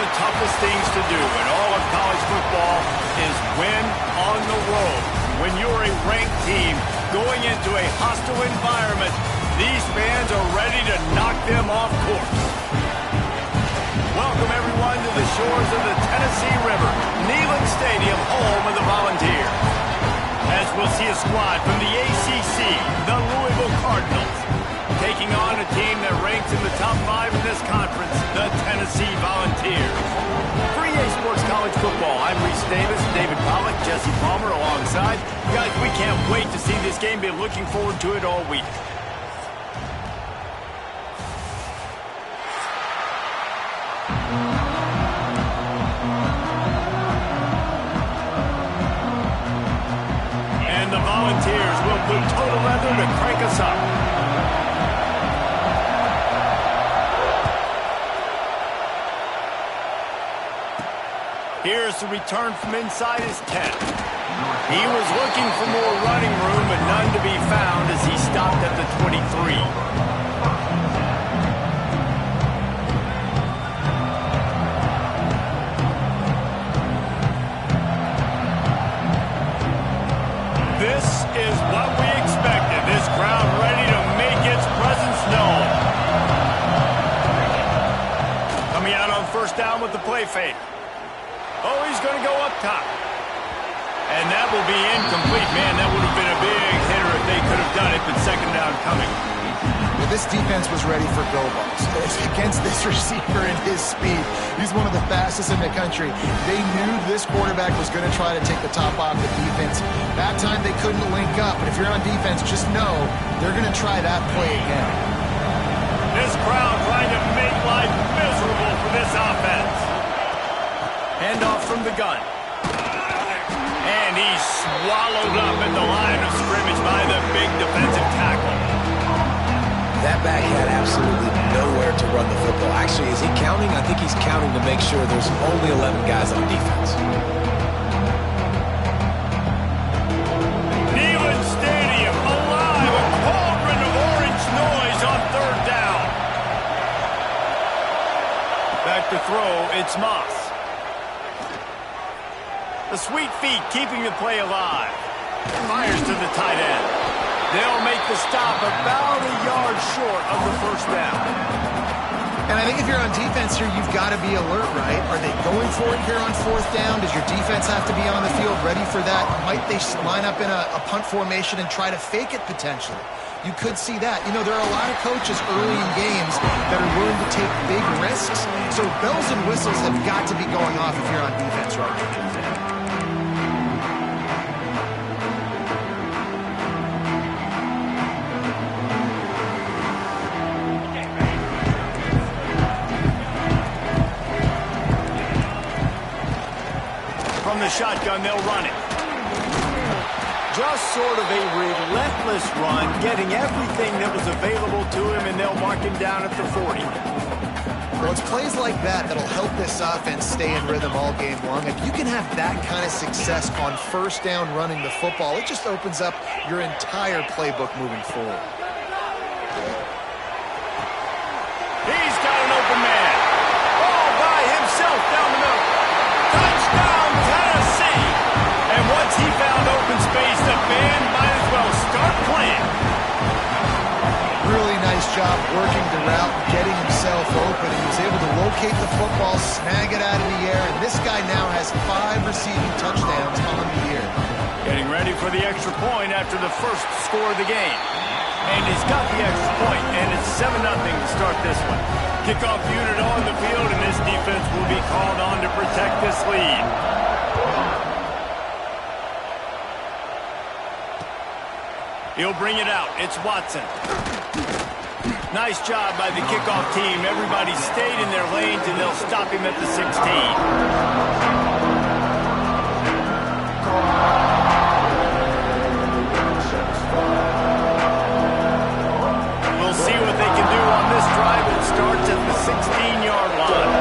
the toughest things to do in all of college football is win on the road. When you're a ranked team going into a hostile environment, these fans are ready to knock them off course. Welcome, everyone, to the shores of the Tennessee River, Neyland Stadium, home of the Volunteers. As we'll see a squad from the ACC, the Louisville Cardinals, taking on a team that ranks in the top 5 in this conference, the Tennessee Volunteers. For EA Sports College Football, I'm Reese Davis, David Pollack, Jesse Palmer alongside. Guys, we can't wait to see this game. Been looking forward to it all week. And the Volunteers will put total leather to crank us up. Here's the return from inside his 10. He was looking for more running room, but none to be found as he stopped at the 23. This is what we expected. This crowd ready to make its presence known. Coming out on first down with the play fake. Oh, he's going to go up top. And that will be incomplete. Man, that would have been a big hitter if they could have done it, but second down coming. Well, this defense was ready for go balls. Against this receiver and his speed, he's one of the fastest in the country. They knew this quarterback was going to try to take the top off the defense. That time they couldn't link up, but if you're on defense, just know they're going to try that play again. This crowd trying to make life miserable for this offense. Handoff from the gun. And he's swallowed up at the line of scrimmage by the big defensive tackle. That back had absolutely nowhere to run the football. Actually, is he counting? I think he's counting to make sure there's only 11 guys on defense. Neyland Stadium alive, a cauldron of orange noise on third down. Back to throw, it's Moss. The sweet feet keeping the play alive. Fires to the tight end. They'll make the stop about a yard short of the first down. And I think if you're on defense here, you've got to be alert, right? Are they going for it here on fourth down? Does your defense have to be on the field ready for that? Might they line up in a punt formation and try to fake it potentially? You could see that. You know, there are a lot of coaches early in games that are willing to take big risks. So bells and whistles have got to be going off if you're on defense right now. From the shotgun, they'll run it. Just sort of a relentless run, getting everything that was available to him, and they'll mark him down at the 40. Well, it's plays like that that'll help this offense stay in rhythm all game long. If you can have that kind of success on first down running the football, it just opens up your entire playbook moving forward. He's got an open man. All by himself down the middle. Touchdown, Tennessee! And once he found open space, the band might as well start playing. Really nice job working the route, getting himself open. He was able to locate the football, snag it out of the air, and this guy now has 5 receiving touchdowns on the year. Getting ready for the extra point after the first score of the game. And he's got the extra point, and it's 7-0 to start this one. Kickoff unit on the field, and this defense will be called on to protect this lead. He'll bring it out. It's Watson. Nice job by the kickoff team. Everybody stayed in their lanes, and they'll stop him at the 16. See what they can do on this drive. It starts at the 16-yard line.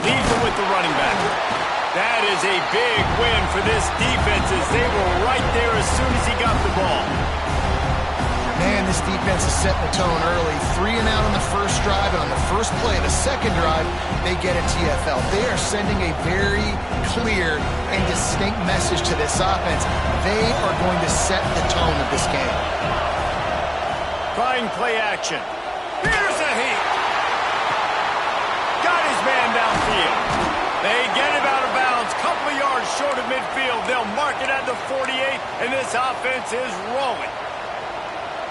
Leaves it with the running back. That is a big win for this defense as they were right there as soon as he got the ball. Man, this defense is setting the tone early. 3 and out on the first drive, and on the first play, the second drive, they get a TFL. They are sending a very clear and distinct message to this offense. They are going to set the tone of this game. Trying play action. Here's a heat. Got his man downfield. They get him out of bounds. Couple of yards short of midfield. They'll mark it at the 48, and this offense is rolling.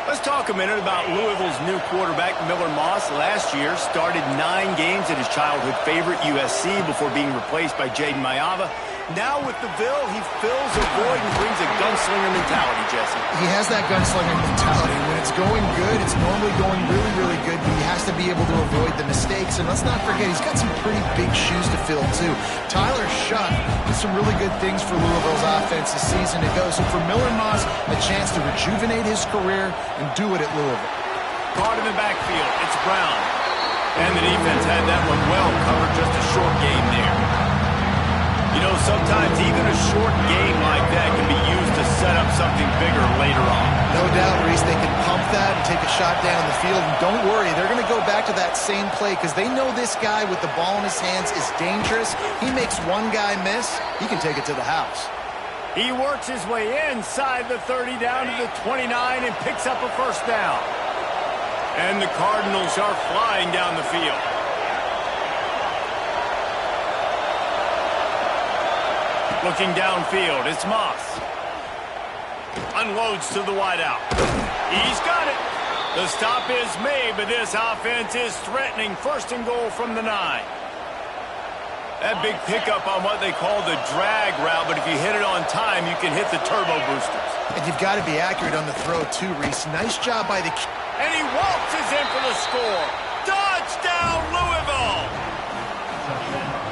Let's talk a minute about Louisville's new quarterback, Miller Moss. Last year, started 9 games at his childhood favorite, USC, before being replaced by Jaden Mayava. Now with the Ville, he fills a void and brings a gunslinger mentality, Jesse. He has that gunslinger mentality. When it's going good, it's normally going really, really good, but he has to be able to avoid the mistakes. And let's not forget, he's got some pretty big shoes to fill, too. Tyler Shuck did some really good things for Louisville's offense this season ago. So for Miller Moss, a chance to rejuvenate his career and do it at Louisville. Caught in the backfield. It's Brown. And the defense had that one well covered. Just a short game there. You know, sometimes even a short game like that can be used to set up something bigger later on. No doubt, Reese, they can pump that and take a shot down the field. And don't worry, they're going to go back to that same play because they know this guy with the ball in his hands is dangerous. He makes one guy miss, he can take it to the house. He works his way inside the 30 down to the 29 and picks up a first down. And the Cardinals are flying down the field. Looking downfield, it's Moss. Unloads to the wideout. He's got it. The stop is made, but this offense is threatening. First and goal from the 9. That big pickup on what they call the drag route, but if you hit it on time, you can hit the turbo boosters. And you've got to be accurate on the throw, too, Reese. Nice job by the... And he waltzes in for the score. Touchdown, Louisville!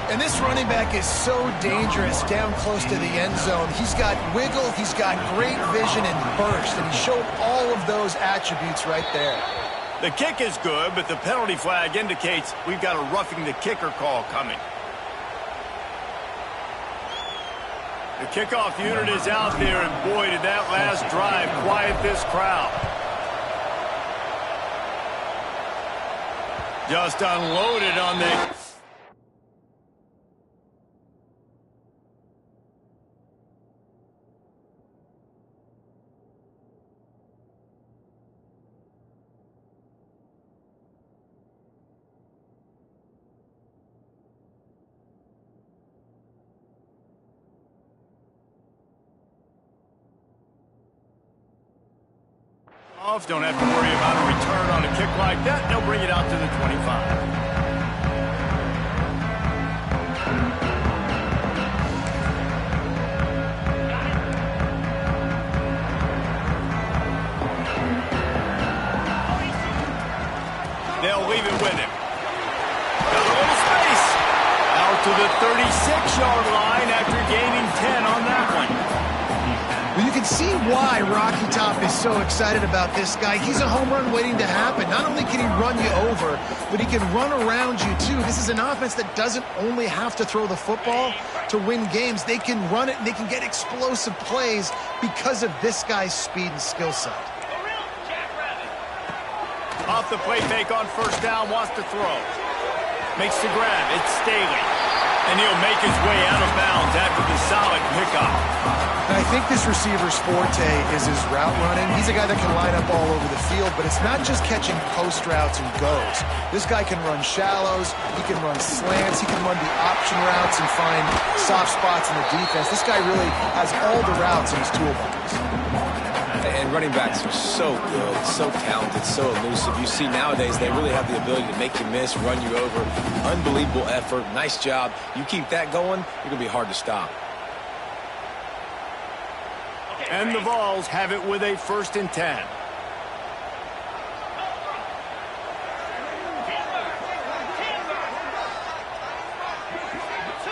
And this running back is so dangerous down close to the end zone. He's got wiggle, he's got great vision and burst, and he showed all of those attributes right there. The kick is good, but the penalty flag indicates we've got a roughing the kicker call coming. The kickoff unit is out there, and boy, did that last drive quiet this crowd. Just unloaded on the... Don't have to worry about a return on a kick like that. They'll bring it out to the 25. They'll leave it with him. Got a little space. Out to the 36-yard line after gaining 10 on that one. Well, you can see why Rocky Top is so excited about this guy. He's a home run waiting to happen. Not only can he run you over, but he can run around you, too. This is an offense that doesn't only have to throw the football to win games. They can run it, and they can get explosive plays because of this guy's speed and skill set. Off the play fake on first down, wants to throw. Makes the grab. It's Staley. And he'll make his way out of bounds after the solid pickup. And I think this receiver's forte is his route running. He's a guy that can line up all over the field, but it's not just catching post routes and goes. This guy can run shallows, he can run slants, he can run the option routes and find soft spots in the defense. This guy really has all the routes in his toolbox. And running backs are so good, so talented, so elusive. You see nowadays they really have the ability to make you miss, run you over. Unbelievable effort. Nice job. You keep that going, you're going to be hard to stop. And the Vols have it with a 1st and 10.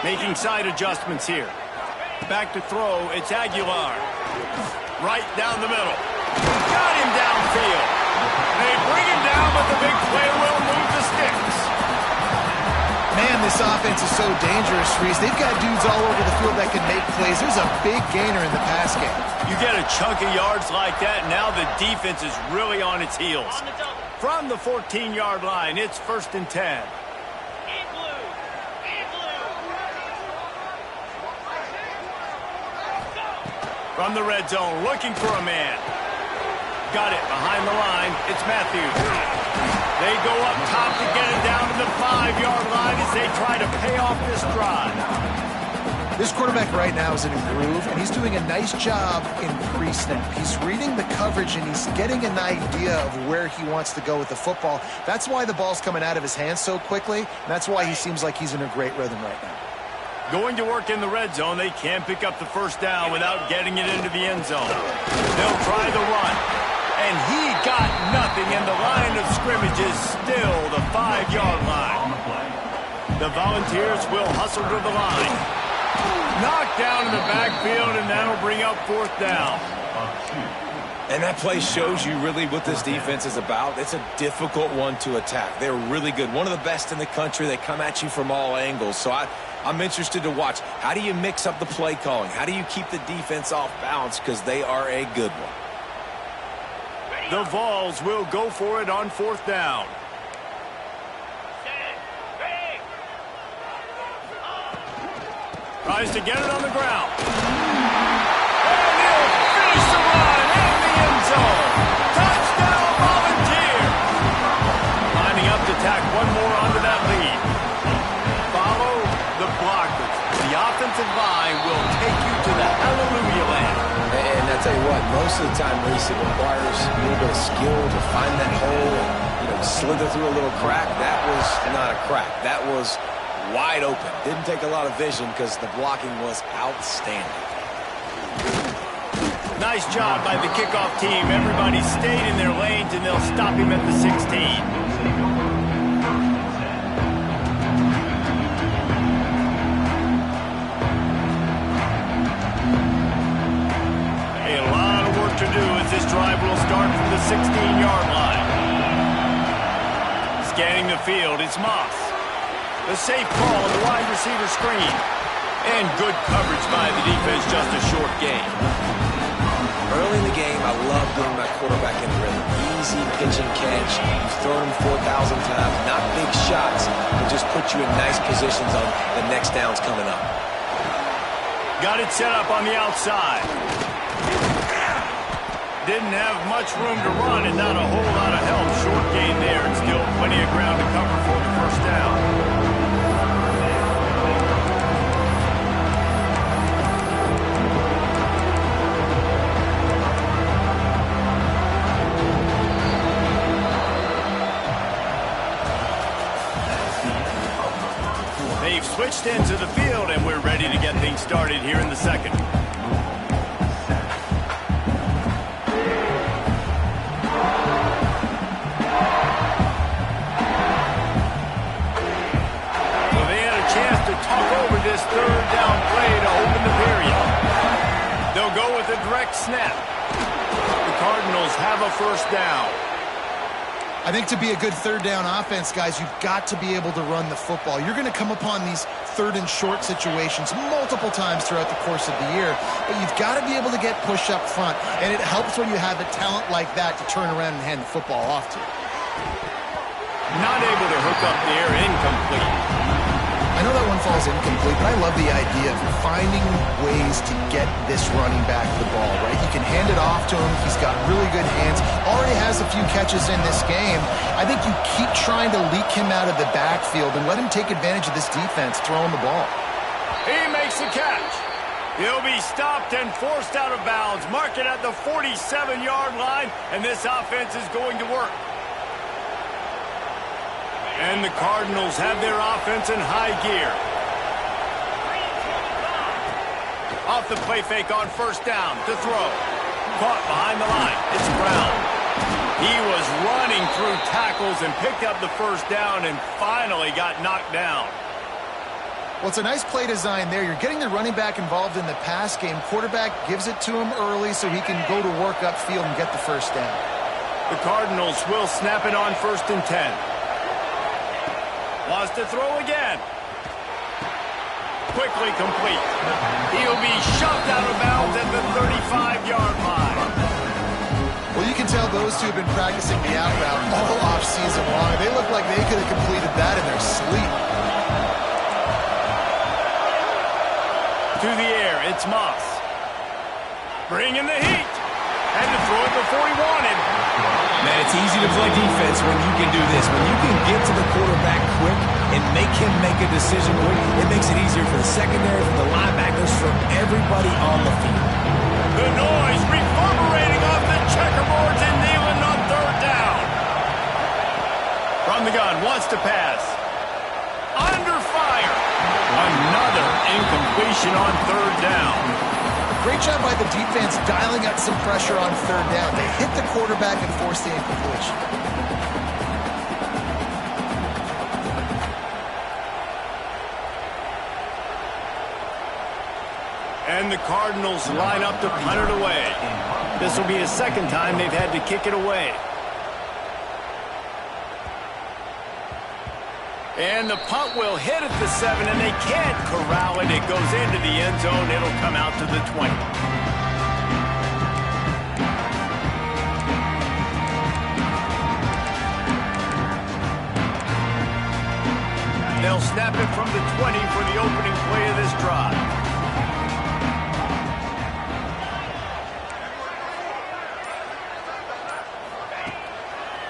Making side adjustments here. Back to throw, it's Aguilar. Right down the middle. Got him downfield. They bring him down, but the big play will move the sticks. Man, this offense is so dangerous, Reese. They've got dudes all over the field that can make plays. There's a big gainer in the pass game. You get a chunk of yards like that, now the defense is really on its heels. From the 14-yard line, it's 1st and 10. From the red zone, looking for a man. Got it behind the line. It's Matthews. They go up top to get it down to the 5-yard line as they try to pay off this drive. This quarterback right now is in a groove, and he's doing a nice job in pre-snap. He's reading the coverage, and he's getting an idea of where he wants to go with the football. That's why the ball's coming out of his hands so quickly, and that's why he seems like he's in a great rhythm right now. Going to work in the red zone, they can't pick up the first down without getting it into the end zone. They'll try the run, and he got nothing, and the line of scrimmage is still the 5-yard line. The Volunteers will hustle to the line. Knocked down in the backfield, and that'll bring up 4th down. And that play shows you really what this defense is about. It's a difficult one to attack. They're really good. One of the best in the country. They come at you from all angles. So I'm interested to watch. How do you mix up the play calling? How do you keep the defense off balance? Because they are a good one. The Vols will go for it on 4th down. Tries to get it on the ground. And he'll finish the run in the end zone. Touchdown, Volunteer. Lining up to tack one more onto that lead. Follow the blockers. The offensive line will take you to the hallelujah land. And I tell you what, most of the time, Reese, it requires a little bit of skill to find that hole and, slither through a little crack. That was not a crack. That was wide open. Didn't take a lot of vision because the blocking was outstanding. Nice job by the kickoff team. Everybody stayed in their lanes, and they'll stop him at the 16. A lot of work to do as this drive will start from the 16-yard line. Scanning the field, it's Moss. The safe call on the wide receiver screen. And good coverage by the defense, just a short gain. Early in the game, I love getting my quarterback in rhythm. Easy pitch and catch. You've thrown him 4,000 times. Not big shots, but just put you in nice positions on the next downs coming up. Got it set up on the outside. Didn't have much room to run and not a whole lot of help. Short gain there and still plenty of ground to cover for the first down. They've switched into the field, and we're ready to get things started here in the second. So they had a chance to talk over this 3rd down play to open the period. They'll go with a direct snap. The Cardinals have a first down. I think to be a good 3rd down offense, guys, you've got to be able to run the football. You're going to come upon these 3rd and short situations multiple times throughout the course of the year, but you've got to be able to get push up front, and it helps when you have a talent like that to turn around and hand the football off to. Not able to hook up there, incomplete. I know that one falls incomplete, but I love the idea of finding ways to get this running back the ball, right? You can hand it off to him. He's got really good hands. Already has a few catches in this game. I think you keep trying to leak him out of the backfield and let him take advantage of this defense throwing the ball. He makes the catch. He'll be stopped and forced out of bounds. Mark it at the 47-yard line, and this offense is going to work. And the Cardinals have their offense in high gear. Off the play fake on first down to throw. Caught behind the line. It's Brown. He was running through tackles and picked up the first down and finally got knocked down. Well, it's a nice play design there. You're getting the running back involved in the pass game. Quarterback gives it to him early so he can go to work upfield and get the first down. The Cardinals will snap it on 1st and 10. Wants to throw again. Quickly complete. He'll be shoved out of bounds at the 35-yard line. Well, you can tell those two have been practicing the out route all off-season long. They look like they could have completed that in their sleep. To the air, it's Moss. Bringing the heat. Had to throw it before he wanted. Man, it's easy to play defense when you can do this. When you can get to the quarterback quick and make him make a decision quick, it makes it easier for the secondary, for the linebackers, for everybody on the field. The noise reverberating off the checkerboards and Neyland on third down. From the gun, wants to pass. Under fire. Another incompletion on third down. Great job by the defense dialing up some pressure on third down. They hit the quarterback and forced the incompletion. And the Cardinals line up to punt it away. This will be the second time they've had to kick it away. And the punt will hit at the 7, and they can't corral it. It goes into the end zone. It'll come out to the 20. They'll snap it from the 20 for the opening play of this drive.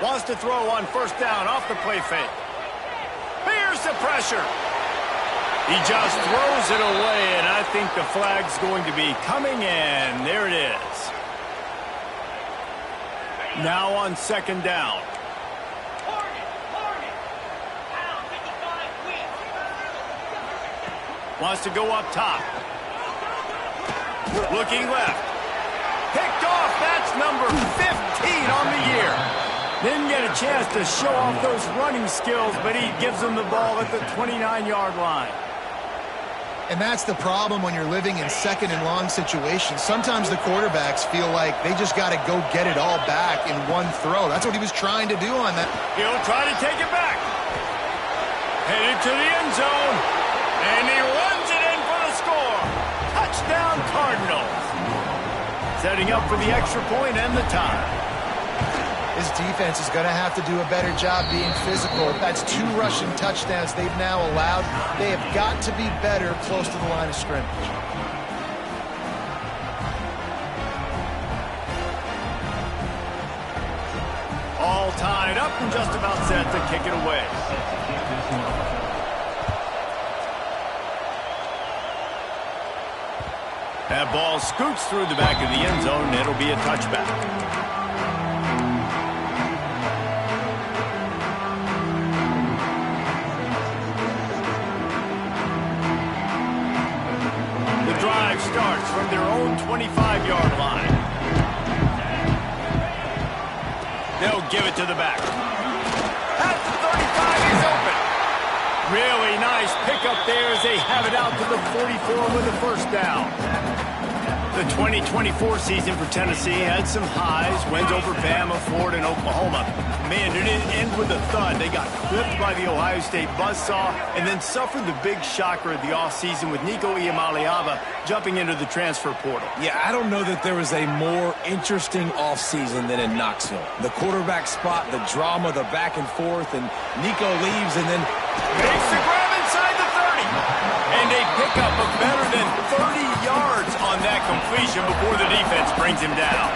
Wants to throw on first down off the play fake. Here's the pressure. He just throws it away, and I think the flag's going to be coming in. There it is. Now on second down. Wants to go up top. Looking left. Picked off. That's number 15 on the year. Didn't get a chance to show off those running skills, but he gives them the ball at the 29-yard line. And that's the problem when you're living in second and long situations. Sometimes the quarterbacks feel like they just got to go get it all back in one throw. That's what he was trying to do on that. He'll try to take it back. Headed to the end zone. And he runs it in for the score. Touchdown, Cardinals. Setting up for the extra point and the tie. His defense is going to have to do a better job being physical. That's 2 rushing touchdowns they've now allowed. They have got to be better close to the line of scrimmage. All tied up and just about set to kick it away. That ball scoots through the back of the end zone, and it'll be a touchback. Starts from their own 25-yard line. They'll give it to the back. At the 35, he's open. Really nice pickup there as they have it out to the 44 with a first down. The 2024 season for Tennessee had some highs, wins over Bama, Florida, and Oklahoma. Man, it didn't end with a thud. They got clipped by the Ohio State buzzsaw and then suffered the big shocker of the offseason with Nico Iamaleava jumping into the transfer portal. Yeah, I don't know that there was a more interesting offseason than in Knoxville. The quarterback spot, the drama, the back and forth, and Nico leaves and then makes the grab inside the 30. And a pickup of better than 30 yards on that completion before the defense brings him down.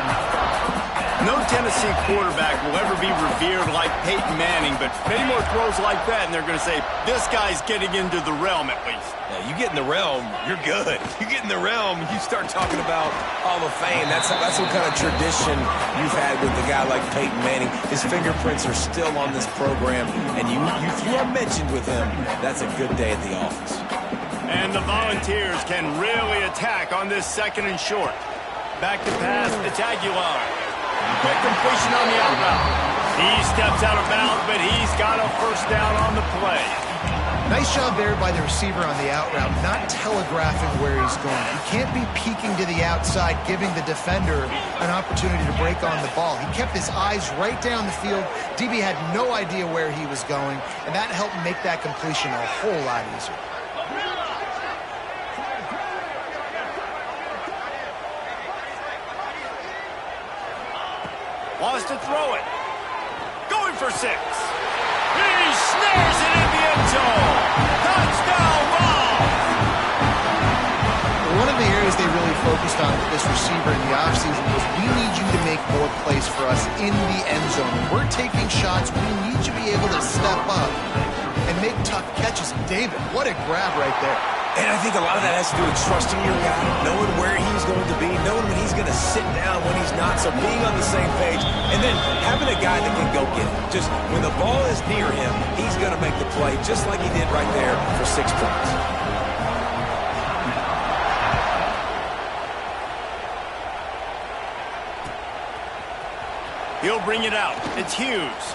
No Tennessee quarterback will ever be revered like Peyton Manning, but many more throws like that, and they're going to say, this guy's getting into the realm at least. Yeah, you get in the realm, you're good. You get in the realm, you start talking about Hall of Fame. That's what kind of tradition you've had with a guy like Peyton Manning. His fingerprints are still on this program, and you are mentioned with him. That's a good day at the office. And the Volunteers can really attack on this second and short. Back to pass, it's Aguilar. Quick completion on the out route. He steps out of bounds, but he's got a first down on the play. Nice job there by the receiver on the out route, not telegraphing where he's going. He can't be peeking to the outside, giving the defender an opportunity to break on the ball. He kept his eyes right down the field. DB had no idea where he was going, and that helped make that completion a whole lot easier. Wants to throw it. Going for 6. He snares it in the end zone. Touchdown ball. One of the areas they really focused on with this receiver in the offseason was we need you to make more plays for us in the end zone. When we're taking shots, we need you to be able to step up and make tough catches. David, what a grab right there. And I think a lot of that has to do with trusting your guy, knowing where he's going to be, knowing when he's going to sit down, when he's not, so being on the same page, and then having a guy that can go get it. Just when the ball is near him, he's going to make the play, just like he did right there for 6 points. He'll bring it out. It's Hughes.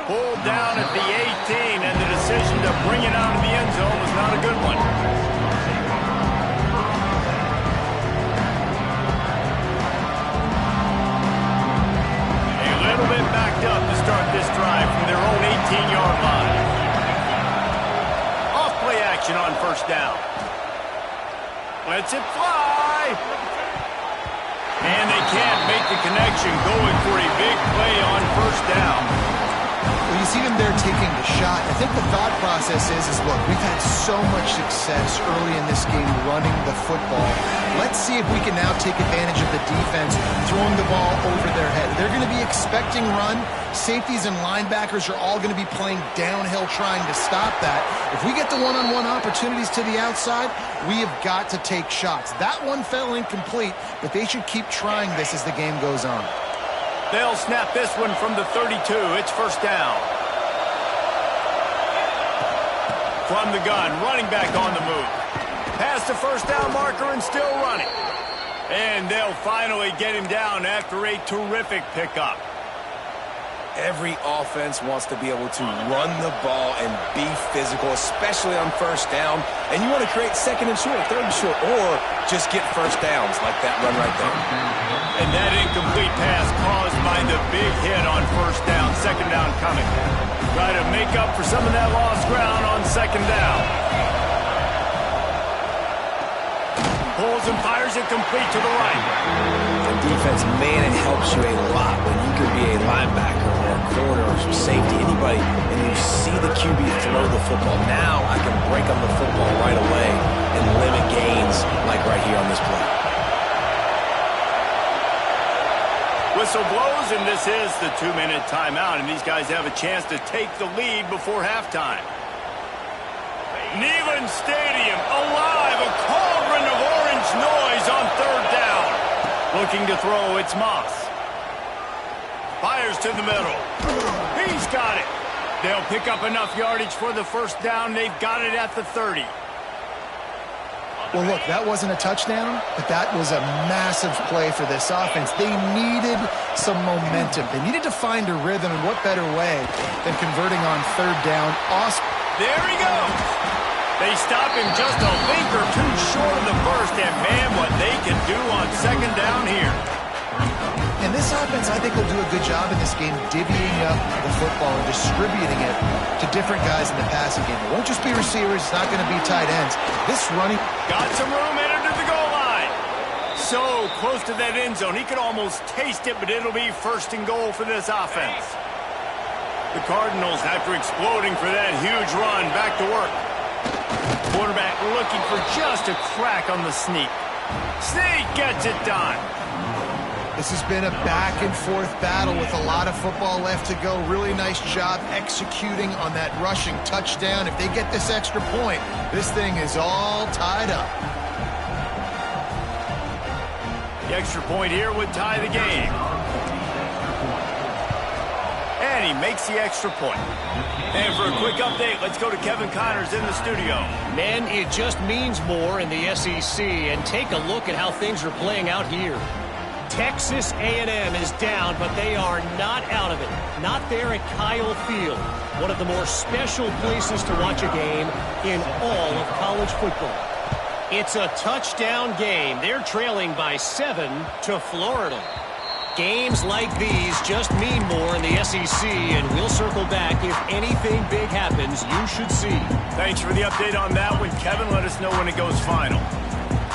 Pulled down at the 18, and the decision to bring it out of the end zone was not a good one. A little bit backed up to start this drive from their own 18-yard line. Off play action on first down. Lets it fly. And they can't make the connection, going for a big play on first down. Well, you see them there taking the shot. I think the thought process is look, we've had so much success early in this game running the football. Let's see if we can now take advantage of the defense throwing the ball over their head. They're going to be expecting run. Safeties and linebackers are all going to be playing downhill trying to stop that. If we get the one-on-one opportunities to the outside, we have got to take shots. That one fell incomplete, but they should keep trying this as the game goes on. They'll snap this one from the 32. It's first down. From the gun, running back on the move. Past the first down marker and still running. And they'll finally get him down after a terrific pickup. Every offense wants to be able to run the ball and be physical, especially on first down. And you want to create second and short, third and short, or just get first downs like that run right there. And that incomplete pass caused by the big hit on first down. Second down coming. Try to make up for some of that lost ground on second down. Pulls and fires it complete to the right. On defense, man, it helps you a lot when you can be a linebacker or a corner or some safety, anybody, and you see the QB throw the football. Now I can break on the football right away and limit gains like right here on this play. Whistle blows, and this is the 2-minute timeout, and these guys have a chance to take the lead before halftime. Neyland Stadium alive, a cauldron of orange noise on third down. Looking to throw, it's Moss. Fires to the middle. He's got it. They'll pick up enough yardage for the first down. They've got it at the 30. Well, look, that wasn't a touchdown, but that was a massive play for this offense. They needed some momentum. They needed to find a rhythm, and what better way than converting on third down. Awesome. There he goes. They stop him just a link or two short of the first, and man, what they can do on second down here. And this offense, I think, will do a good job in this game divvying up the football and distributing it to different guys in the passing game. It won't just be receivers. It's not going to be tight ends. This running... Got some room, headed to the goal line. So close to that end zone. He could almost taste it, but it'll be first and goal for this offense. The Cardinals, after exploding for that huge run, back to work. Quarterback looking for just a crack on the sneak. Sneak gets it done. This has been a back-and-forth battle with a lot of football left to go. Really nice job executing on that rushing touchdown. If they get this extra point, this thing is all tied up. The extra point here would tie the game. And he makes the extra point. And for a quick update, let's go to Kevin Connors in the studio. Man, it just means more in the SEC. And take a look at how things are playing out here. Texas A&M is down, but they are not out of it. Not there at Kyle Field, one of the more special places to watch a game in all of college football. It's a touchdown game. They're trailing by 7 to Florida. Games like these just mean more in the SEC, and we'll circle back if anything big happens you should see. Thanks for the update on that one, Kevin. Let us know when it goes final.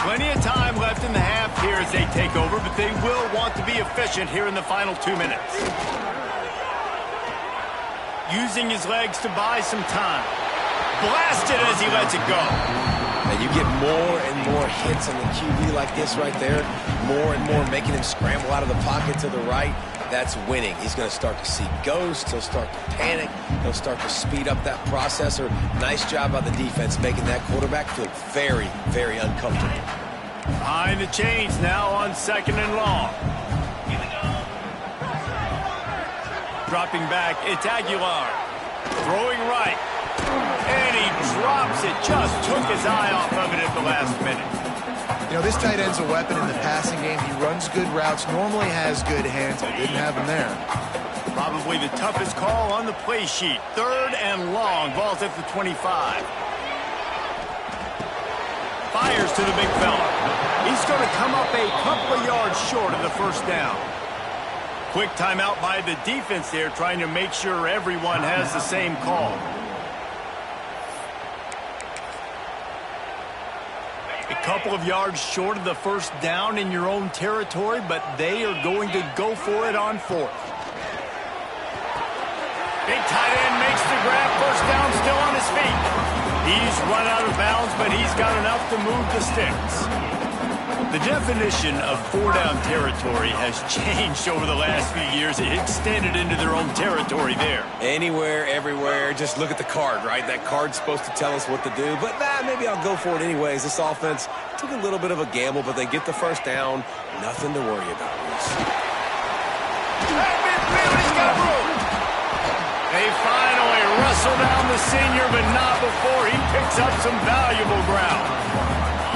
Plenty of time left in the half here as they take over, but they will want to be efficient here in the final 2 minutes. Using his legs to buy some time. Blasted as he lets it go. And you get more and more hits on the QB like this right there. More and more making him scramble out of the pocket to the right. That's winning. He's going to start to see ghosts. He'll start to panic. He'll start to speed up that processor. Nice job by the defense making that quarterback feel very, very uncomfortable. Behind the chains now on 2nd and long. Dropping back, it's Aguilar. Throwing right. And he drops it. Just took his eye off of it at the last minute. You know, this tight end's a weapon in the passing game. He runs good routes, normally has good hands. I didn't have him there. Probably the toughest call on the play sheet. 3rd and long. Ball's at the 25. Fires to the big fella. He's going to come up a couple of yards short of the first down. Quick timeout by the defense there, trying to make sure everyone has the same call. A couple of yards short of the first down in your own territory, but they are going to go for it on 4th. Big tight end makes the grab. First down, still on his feet. He's run out of bounds, but he's got enough to move the sticks. The definition of 4-down territory has changed over the last few years. It extended into their own territory there. Anywhere, everywhere. Just look at the card, right? That card's supposed to tell us what to do. But maybe I'll go for it anyways. This offense took a little bit of a gamble, but they get the first down. Nothing to worry about. He's got room. They finally wrestle down the senior, but not before he picks up some valuable ground.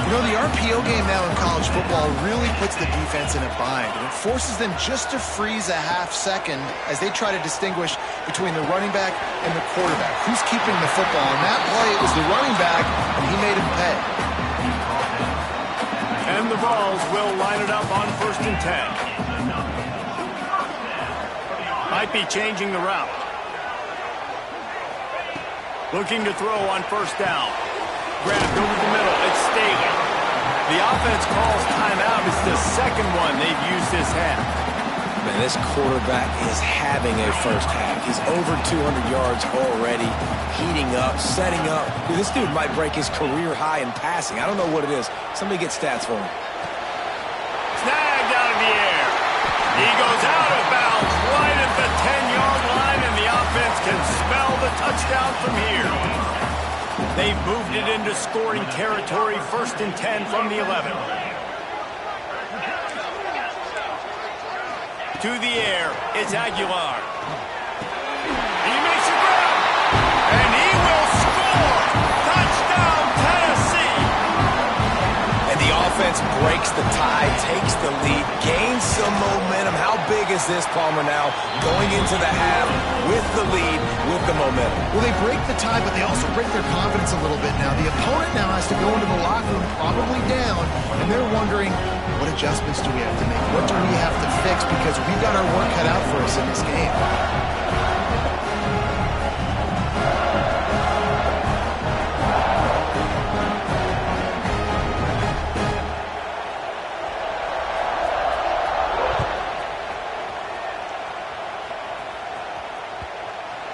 You know, the RPO game now in college football really puts the defense in a bind, and it forces them just to freeze a half second as they try to distinguish between the running back and the quarterback. Who's keeping the football? On that play, it was the running back, and he made him pay. And the Vols will line it up on 1st and 10. Might be changing the route. Looking to throw on 1st down. Grabbed over the middle. It's Staley. The offense calls timeout. It's the second one they've used this half. Man, this quarterback is having a first half. He's over 200 yards already, heating up, setting up. Dude, this dude might break his career high in passing. I don't know what it is. Somebody get stats for him. Snagged out of the air. He goes out of bounds right at the 10-yard line, and the offense can spell the touchdown from here. They've moved it into scoring territory, 1st and 10 from the 11. To the air, it's Aguilar. He makes a grab, and he will score! Touchdown, Tennessee! And the offense breaks the tie, takes the lead, gains some momentum. How big is this, Palmer, now? Going into the half with the lead, with the momentum. Well, they break the tie, but they also break their confidence a little bit now. The opponent now has to go into the locker room probably down, and they're wondering, what adjustments do we have to make? What do we have to fix? Because we've got our work cut out for us in this game.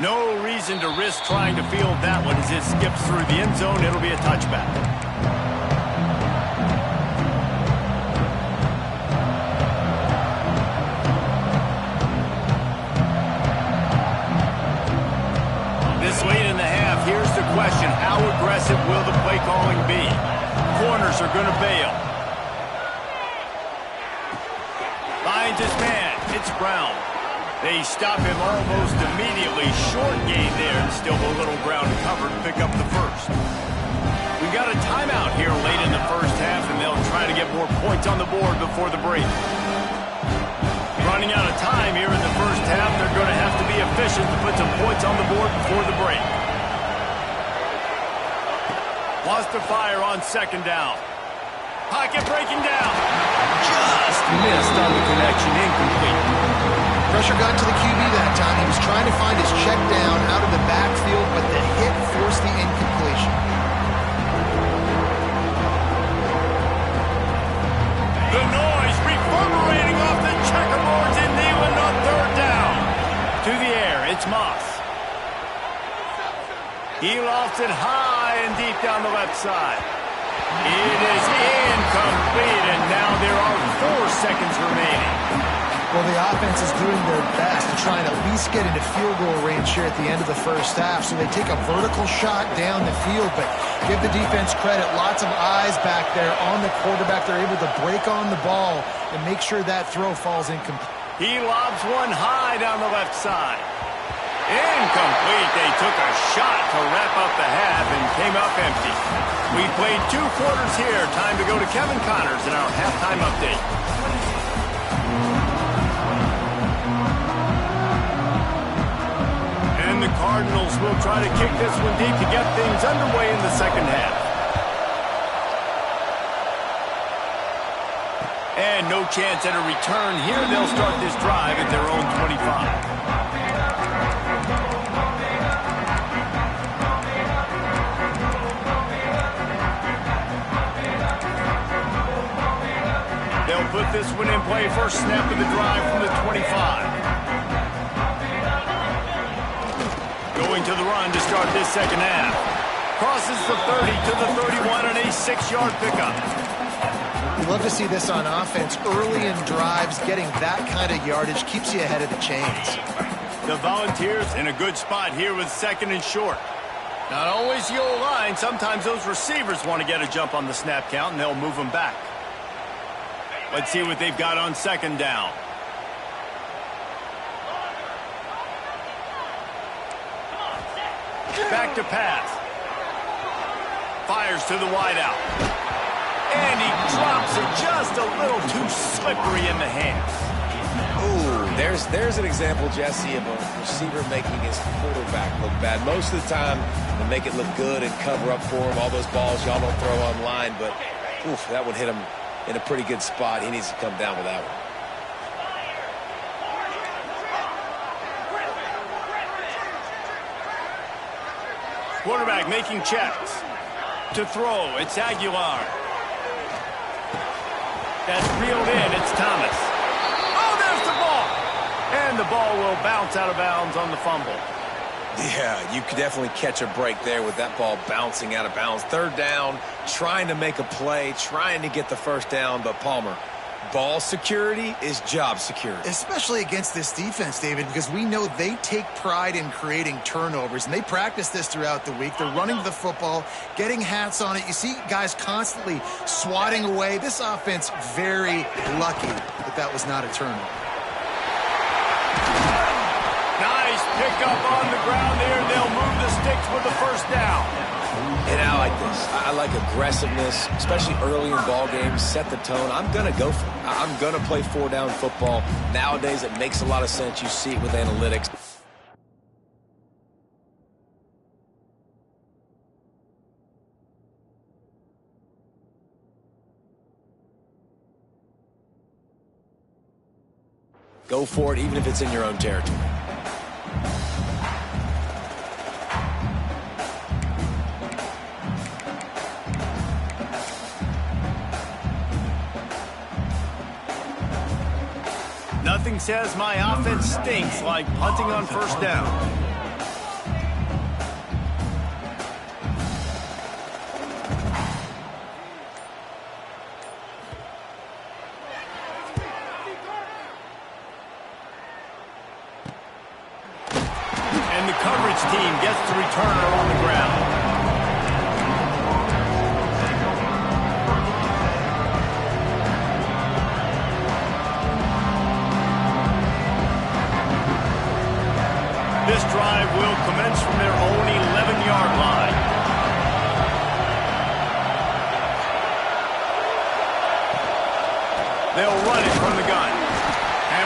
No reason to risk trying to field that one as it skips through the end zone. It'll be a touchback. This late in the half, here's the question. How aggressive will the play calling be? Corners are going to bail. Finds his man. It's Brown. They stop him almost immediately. Short gain there, and still a little ground covered to pick up the first. We've got a timeout here late in the first half, and they'll try to get more points on the board before the break. Running out of time here in the first half. They're going to have to be efficient to put some points on the board before the break. Wants to fire on second down. Pocket breaking down. Just missed on the connection. Incomplete. Pressure got to the QB that time. He was trying to find his check down out of the backfield, but the hit forced the incompletion. The noise reverberating off the checkerboards in Neyland on third down. To the air, it's Moss. He lofts it high and deep down the left side. It is incomplete, and now there are 4 seconds remaining. Well, the offense is doing their best to try and at least get into field goal range here at the end of the first half. So they take a vertical shot down the field, but give the defense credit. Lots of eyes back there on the quarterback. They're able to break on the ball and make sure that throw falls incomplete. He lobs one high down the left side. Incomplete. They took a shot to wrap up the half and came up empty. We played 2 quarters here. Time to go to Kevin Connors in our halftime update. And the Cardinals will try to kick this one deep to get things underway in the second half. And no chance at a return here. They'll start this drive at their own 25. They'll put this one in play. First snap of the drive from the 25. Going to the run to start this second half. Crosses the 30 to the 31 and a 6-yard pickup. We love to see this on offense. Early in drives, getting that kind of yardage keeps you ahead of the chains. The Volunteers in a good spot here with second and short. Not always the O-line. Sometimes those receivers want to get a jump on the snap count, and they'll move them back. Let's see what they've got on second down. Back to pass. Fires to the wideout. And he drops it just a little too slippery in the hands. Ooh, there's an example, Jesse, of a receiver making his quarterback look bad. Most of the time, they make it look good and cover up for him. All those balls y'all don't throw online, but oof, that would hit him in a pretty good spot. He needs to come down with that one. Quarterback making checks. To throw, it's Aguilar. That's reeled in, it's Thomas. Oh, there's the ball! And the ball will bounce out of bounds on the fumble. Yeah, you could definitely catch a break there with that ball bouncing out of bounds. Third down, trying to make a play, trying to get the first down, but Palmer, ball security is job security. Especially against this defense, David, because we know they take pride in creating turnovers, and they practice this throughout the week. They're running the football, getting hats on it. You see guys constantly swatting away. This offense very lucky that was not a turnover. Nice pickup on the ground there. They'll move the sticks with the first down. And I like this. I like aggressiveness, especially early in ball games. Set the tone. I'm going to go for it. I'm going to play 4-down football. Nowadays, it makes a lot of sense. You see it with analytics. Go for it, even if it's in your own territory. Nothing says my offense stinks like punting on first down. And the coverage team gets the returner on the ground. This drive will commence from their own 11-yard line. They'll run it from the gun.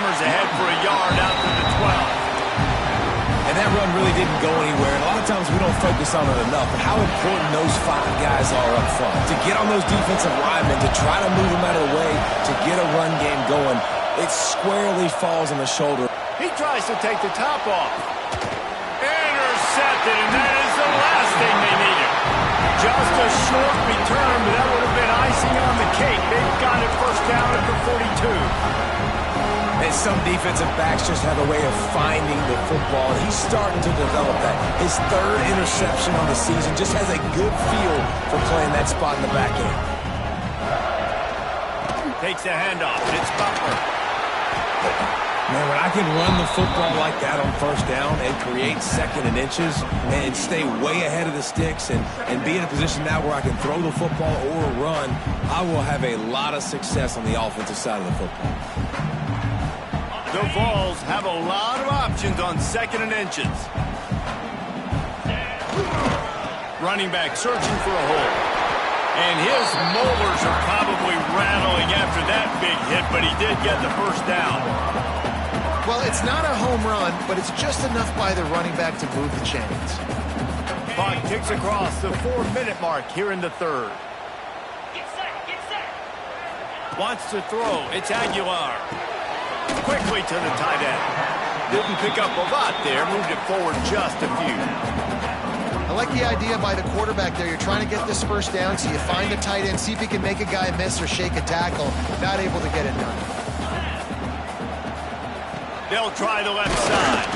hammers ahead for a yard out to the 12. And that run really didn't go anywhere. And a lot of times we don't focus on it enough, but how important those 5 guys are up front. To get on those defensive linemen, to try to move them out of the way, to get a run game going, it squarely falls on the shoulder. He tries to take the top off. Intercepted, and that is the last thing they needed. Just a short return, but that would have been icing on the cake. They've got it first down at the 42. And some defensive backs just have a way of finding the football, and he's starting to develop that. His 3rd interception on the season just has a good feel for playing that spot in the back end. Takes the handoff. It's Butler. Man, when I can run the football like that on first down and create 2nd and inches and stay way ahead of the sticks and be in a position now where I can throw the football or run, I will have a lot of success on the offensive side of the football. The Vols have a lot of options on 2nd and inches. Running back searching for a hole. And his molars are probably rattling after that big hit, but he did get the first down. Well, it's not a home run, but it's just enough by the running back to move the chains. Clock ticks across the 4-minute mark here in the 3rd. Get set. Wants to throw. It's Aguilar. Quickly to the tight end. Didn't pick up a lot there. Moved it forward just a few. I like the idea by the quarterback there. You're trying to get this first down, so you find a tight end, see if he can make a guy miss or shake a tackle. Not able to get it done. They'll try the left side.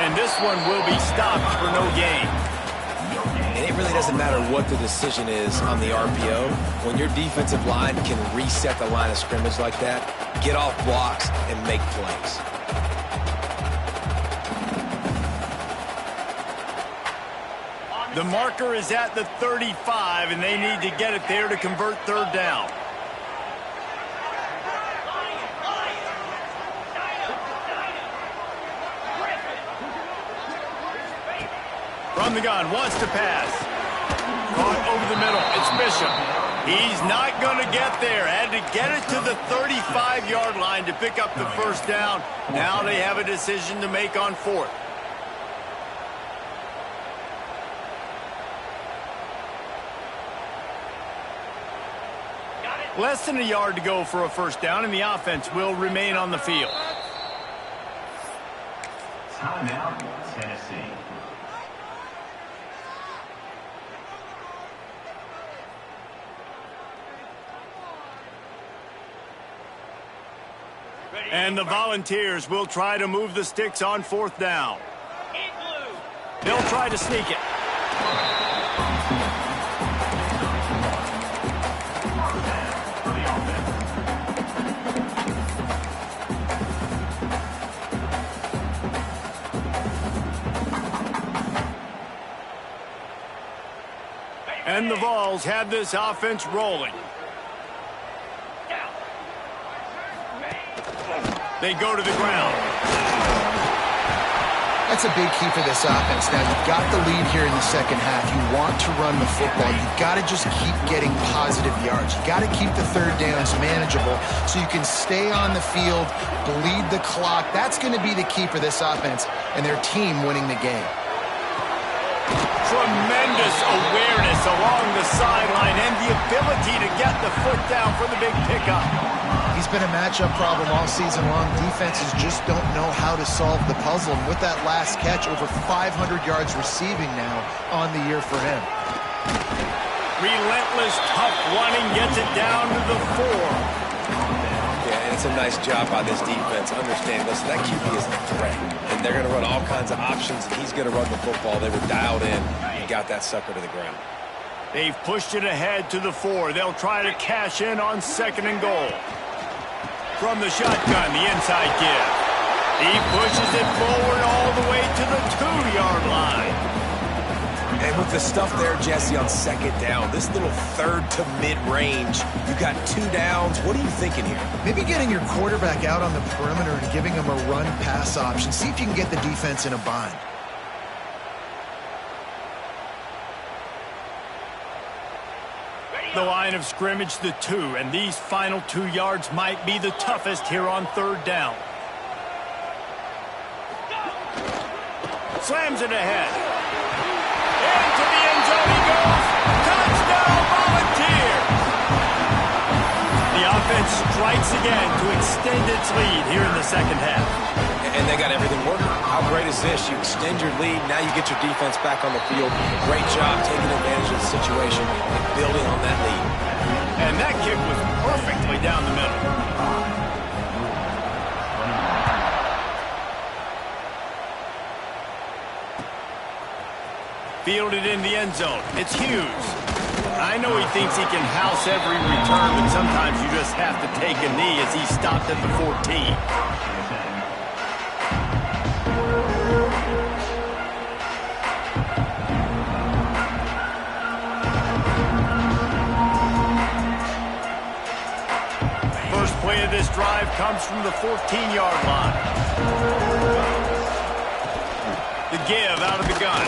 And this one will be stopped for no gain. And it really doesn't matter what the decision is on the RPO. When your defensive line can reset the line of scrimmage like that, get off blocks and make plays. The marker is at the 35, and they need to get it there to convert 3rd down. From the gun, wants to pass. Caught over the middle. It's Bishop. He's not going to get there. Had to get it to the 35-yard line to pick up the first down. Now they have a decision to make on 4th. Less than a yard to go for a first down, and the offense will remain on the field. Timeout, Tennessee. And the Volunteers will try to move the sticks on 4th down. They'll try to sneak it. And the Vols have this offense rolling. They go to the ground. That's a big key for this offense. Now, you've got the lead here in the second half. You want to run the football. You've got to just keep getting positive yards. You've got to keep the 3rd downs manageable so you can stay on the field, bleed the clock. That's going to be the key for this offense and their team winning the game. Tremendous awareness along the sideline and the ability to get the foot down for the big pickup. He's been a matchup problem all season long. Defenses just don't know how to solve the puzzle. And with that last catch, over 500 yards receiving now on the year for him. Relentless, tough running gets it down to the 4. Yeah, and it's a nice job by this defense. Understand, listen, that QB is a threat. And they're going to run all kinds of options, and he's going to run the football. They were dialed in and got that sucker to the ground. They've pushed it ahead to the 4. They'll try to cash in on 2nd and goal. From the shotgun, the inside give. He pushes it forward all the way to the 2-yard line. And with the stuff there, Jesse, on 2nd down, this little 3rd to mid-range, you got 2 downs. What are you thinking here? Maybe getting your quarterback out on the perimeter and giving him a run-pass option. See if you can get the defense in a bind. The line of scrimmage, the 2, and these final 2 yards might be the toughest here on 3rd down. Slams it ahead. Into the end zone he goes. Touchdown, Volunteers! The offense strikes again to extend its lead here in the second half. And they got everything working. How great is this? You extend your lead, now you get your defense back on the field. Great job taking advantage of the situation and building on that lead. And that kick was perfectly down the middle. Fielded in the end zone. It's Hughes. I know he thinks he can house every return, but sometimes you just have to take a knee as he stopped at the 14. First play of this drive comes from the 14-yard line. The give out of the gun.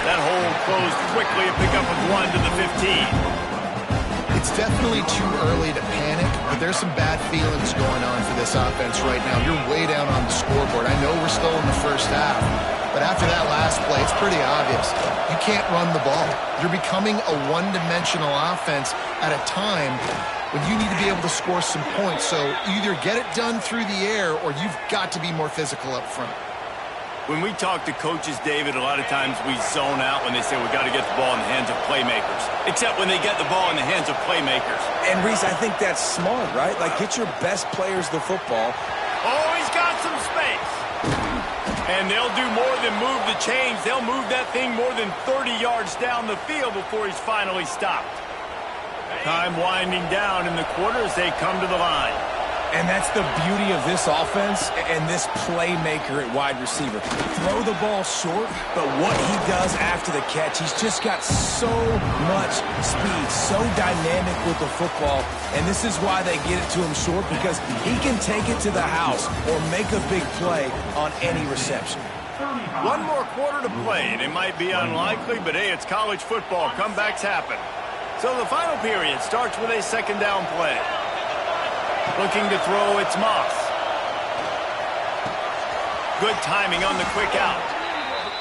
That hole closed quickly, a pickup of 1 to the 15. It's definitely too early to panic, but there's some bad feelings going on for this offense right now. You're way down on the scoreboard. I know we're still in the first half, but after that last play, it's pretty obvious. You can't run the ball. You're becoming a one-dimensional offense at a time when you need to be able to score some points. So either get it done through the air or you've got to be more physical up front. When we talk to coaches, David, a lot of times we zone out when they say we got to get the ball in the hands of playmakers, except when they get the ball in the hands of playmakers. And, Reese, I think that's smart, right? Like, get your best players the football. Oh, he's got some space. And they'll do more than move the chains. They'll move that thing more than 30 yards down the field before he's finally stopped. Time winding down in the quarter as they come to the line. And that's the beauty of this offense and this playmaker at wide receiver. Throw the ball short, but what he does after the catch, he's just got so much speed, so dynamic with the football. And this is why they get it to him short, because he can take it to the house or make a big play on any reception. One more quarter to play, and it might be unlikely, but hey, it's college football. Comebacks happen. So the final period starts with a second down play. Looking to throw, it's Moss. Good timing on the quick out.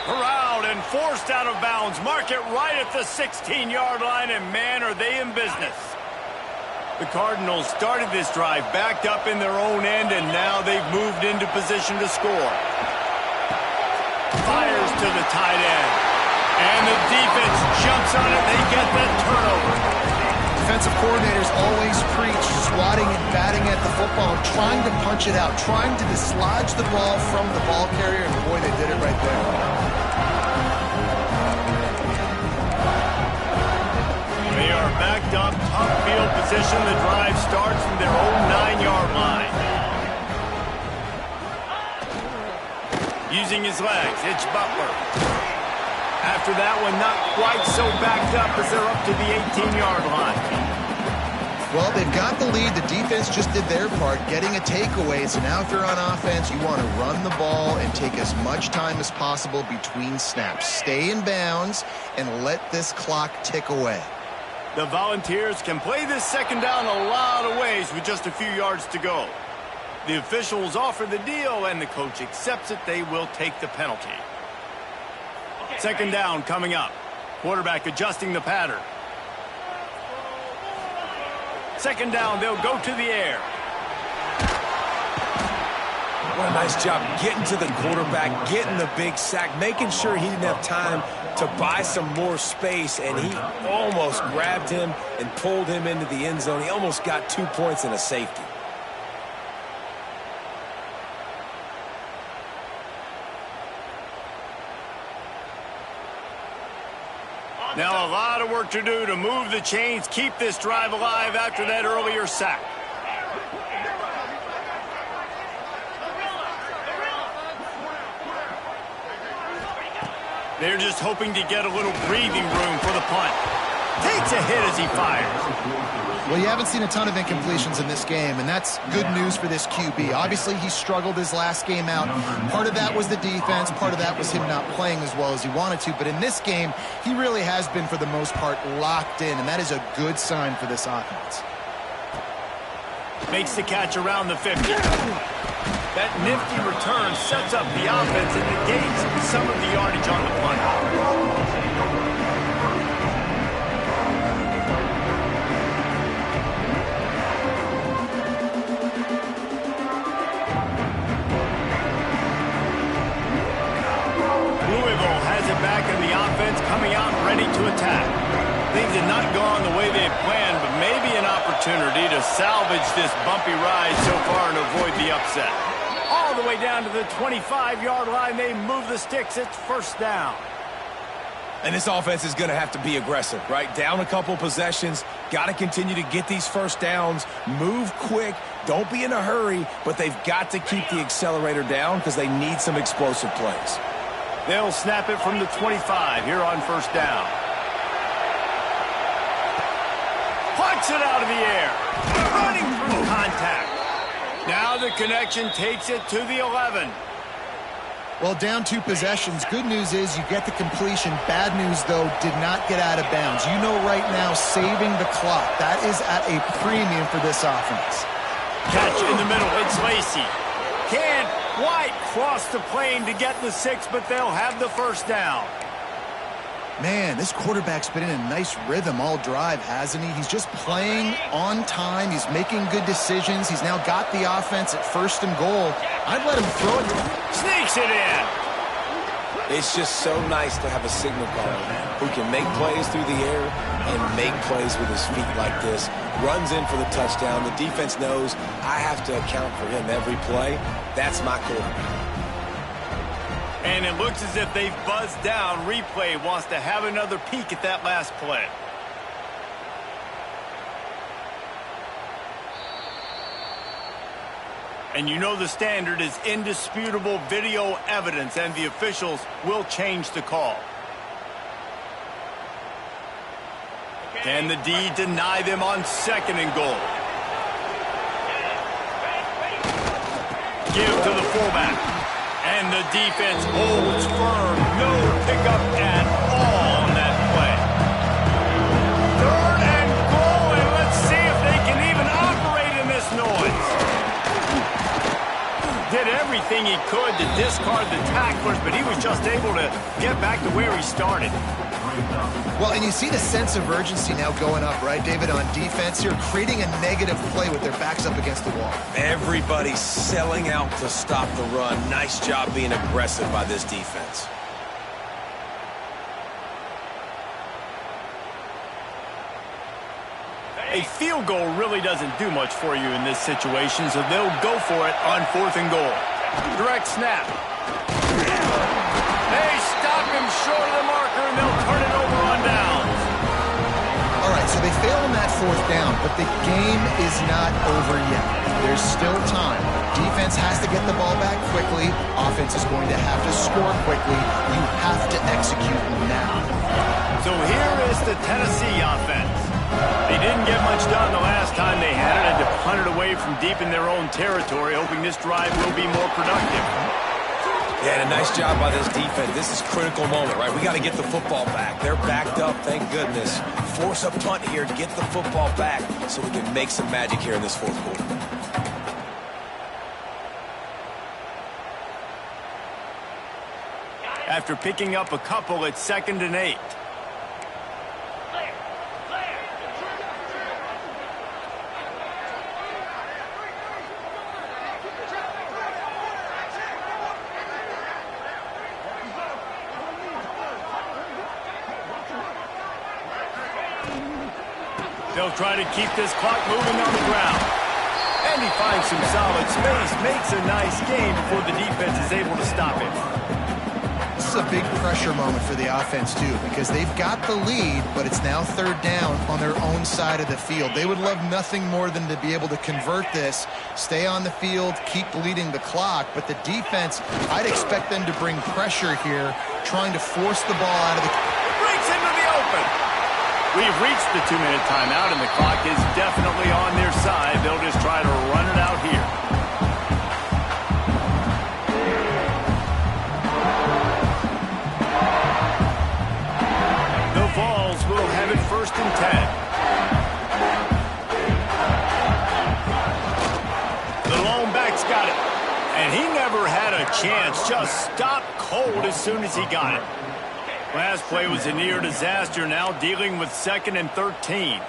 Corralled and forced out of bounds. Mark it right at the 16-yard line, and man, are they in business. The Cardinals started this drive backed up in their own end, and now they've moved into position to score. Fires to the tight end. And the defense jumps on it. They get the turnover. Defensive coordinators always preach swatting and batting at the football, trying to punch it out, trying to dislodge the ball from the ball carrier, and boy, they did it right there. They are backed up, top field position. The drive starts from their own 9-yard line. Using his legs, it's Butler. After that one, not quite so backed up as they're up to the 18-yard line. Well, they've got the lead. The defense just did their part, getting a takeaway. So now if you're on offense, you want to run the ball and take as much time as possible between snaps. Stay in bounds and let this clock tick away. The Volunteers can play this second down a lot of ways with just a few yards to go. The officials offer the deal, and the coach accepts it. They will take the penalty. Second down coming up. Quarterback adjusting the pattern. Second down, they'll go to the air. What a nice job getting to the quarterback, getting the big sack, making sure he didn't have time to buy some more space, and he almost grabbed him and pulled him into the end zone. He almost got 2 points and a safety. Now a lot of work to do to move the chains, keep this drive alive after that earlier sack. They're just hoping to get a little breathing room for the punt. Takes a hit as he fires. Well, you haven't seen a ton of incompletions in this game, and that's good news for this QB. Obviously, he struggled his last game out. Part of that was the defense. Part of that was him not playing as well as he wanted to. But in this game, he really has been, for the most part, locked in, and that is a good sign for this offense. Makes the catch around the 50. That nifty return sets up the offense and negates some of the yardage on the punt. Back in the offense, coming out ready to attack. Things had not gone the way they had planned, but maybe an opportunity to salvage this bumpy ride so far and avoid the upset. All the way down to the 25-yard line, they move the sticks. It's first down. And this offense is going to have to be aggressive, right? Down a couple possessions, got to continue to get these first downs, move quick, don't be in a hurry, but they've got to keep the accelerator down because they need some explosive plays. They'll snap it from the 25 here on first down. Punts it out of the air. Running through contact. Now the connection takes it to the 11. Well, down 2 possessions. Good news is you get the completion. Bad news, though, did not get out of bounds. You know right now, saving the clock. That is at a premium for this offense. Catch in the middle. It's Lacy. Can't quite cross the plane to get the 6, but they'll have the first down. Man, this quarterback's been in a nice rhythm all drive, hasn't he? He's just playing on time. He's making good decisions. He's now got the offense at first and goal. I'd let him throw it. Sneaks it in. It's just so nice to have a signal caller who can make plays through the air and make plays with his feet like this. Runs in for the touchdown. The defense knows I have to account for him every play. That's my quarterback. And it looks as if they've buzzed down. Replay wants to have another peek at that last play. And you know the standard is indisputable video evidence, and the officials will change the call. Can the D deny them on second and goal? Give to the fullback. And the defense holds firm. No pickup at all on that play. Third and goal, and let's see if they can even operate in this noise. Did everything he could to discard the tacklers, but he was just able to get back to where he started. Well, and you see the sense of urgency now going up, right, David, on defense here, creating a negative play with their backs up against the wall. Everybody's selling out to stop the run. Nice job being aggressive by this defense. A field goal really doesn't do much for you in this situation, so they'll go for it on fourth and goal. Direct snap. They stop him short of the marker, and they'll turn it over on downs. All right, so they fail on that fourth down, but the game is not over yet. There's still time. Defense has to get the ball back quickly. Offense is going to have to score quickly. You have to execute now. So here is the Tennessee offense. They didn't get much done the last time they had it, and to punt it away from deep in their own territory, hoping this drive will be more productive. Yeah, and a nice job by this defense. This is a critical moment, right? We got to get the football back. They're backed up, thank goodness. Force a punt here, get the football back so we can make some magic here in this fourth quarter. After picking up a couple, it's 2nd and 8. They'll try to keep this clock moving on the ground. And he finds some solid space, makes a nice gain before the defense is able to stop him. This is a big pressure moment for the offense, too, because they've got the lead, but it's now third down on their own side of the field. They would love nothing more than to be able to convert this, stay on the field, keep bleeding the clock, but the defense, I'd expect them to bring pressure here, trying to force the ball out of the... Breaks into the open. We've reached the 2-minute timeout, and the clock is definitely on their side. They'll just try to run it out here. The Vols will have it 1st and 10. defense got it. And he never had a chance. Just stopped cold as soon as he got it. Last play was a near disaster. Now dealing with 2nd and 13.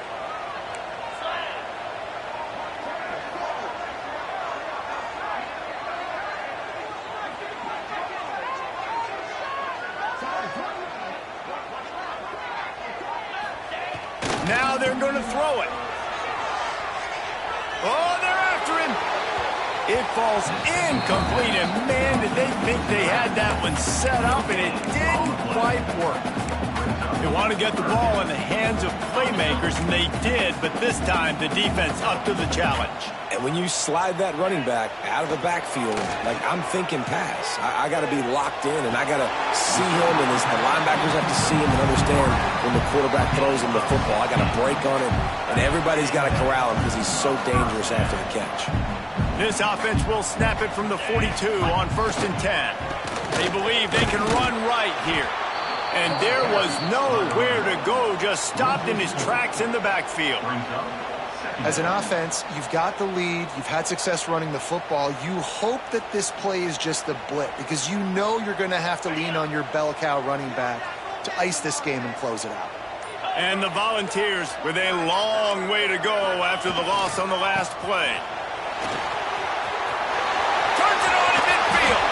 Now they're going to throw it. Oh, they're after him. It falls incomplete, and man, did they think they had that one set up, and it didn't quite work. They want to get the ball in the hands of playmakers, and they did, but this time the defense up to the challenge. And when you slide that running back out of the backfield, like I'm thinking pass, I got to be locked in, and I got to see him, and the linebackers have to see him and understand when the quarterback throws him the football. I got to break on it, and everybody's got to corral him because he's so dangerous after the catch. This offense will snap it from the 42 on 1st and 10. They believe they can run right here. And there was nowhere to go, just stopped in his tracks in the backfield. As an offense, you've got the lead. You've had success running the football. You hope that this play is just a blip because you know you're going to have to lean on your bell cow running back to ice this game and close it out. And the Volunteers with a long way to go after the loss on the last play. Turns it on in midfield.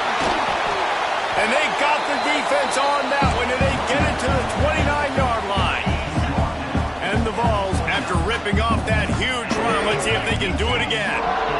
And they got the defense on that one, and they get it to the 29-yard line. And the Vols, after ripping off that huge run, let's see if they can do it again.